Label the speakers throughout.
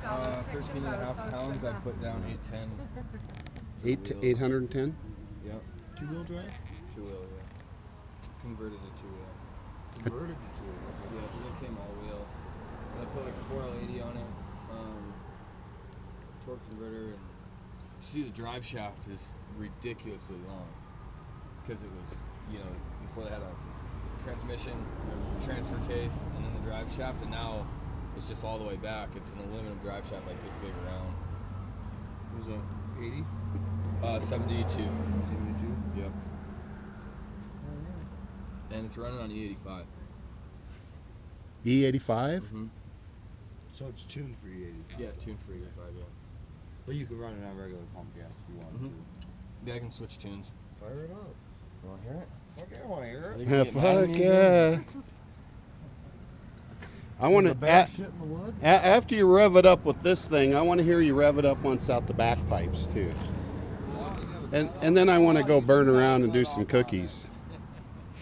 Speaker 1: 13.5 pounds. I put down 810.
Speaker 2: 810?
Speaker 1: Yep.
Speaker 3: Two-wheel drive?
Speaker 1: Two-wheel, yeah. Converted to two-wheel.
Speaker 3: Converted to two-wheel.
Speaker 1: Yeah, it came all-wheel. And I put like a 4L80 on it. Torque converter, and you see the drive shaft is ridiculously long because it was, before they had a transmission, transfer case, and then the drive shaft, and now it's just all the way back. It's an aluminum drive shaft like this big around.
Speaker 3: Was that 80?
Speaker 1: 72.
Speaker 3: 72?
Speaker 1: Yep. And it's running on E85.
Speaker 2: E85?
Speaker 1: Mm-hmm.
Speaker 3: So it's tuned for E85?
Speaker 1: Yeah, tuned for E85, yeah.
Speaker 3: But you can run it on regular pump gas if you wanted to.
Speaker 1: Yeah, I can switch tunes.
Speaker 3: Fire it up.
Speaker 1: You want to hear it?
Speaker 3: Okay, I want to hear it.
Speaker 2: Fuck yeah. I want to, after you rev it up with this thing, I want to hear you rev it up once out the back pipes too. And then I want to go burn around and do some cookies.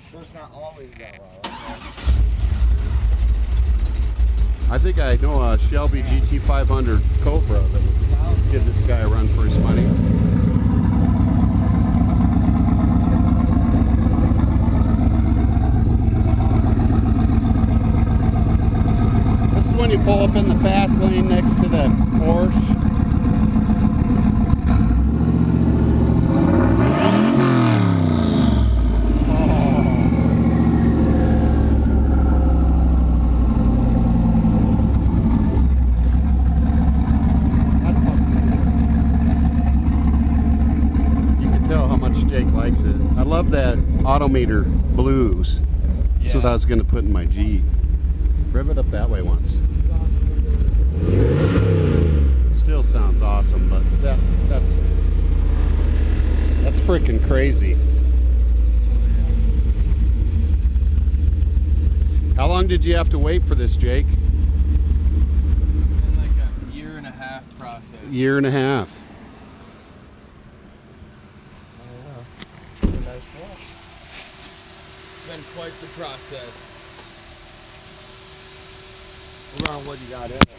Speaker 3: So it's not always that loud.
Speaker 2: I think I know a Shelby GT500 Cobra that would give this guy a run for his money. This is when you pull up in the fast lane next to the Porsche. Jake likes it. I love that Autometer blues. That's what I was going to put in my Jeep. Rev it up that way once. Still sounds awesome, but that's freaking crazy. How long did you have to wait for this, Jake?
Speaker 1: Been like a year and a half process.
Speaker 2: Year and a half.
Speaker 1: Been quite the process.
Speaker 3: Around what you got in it.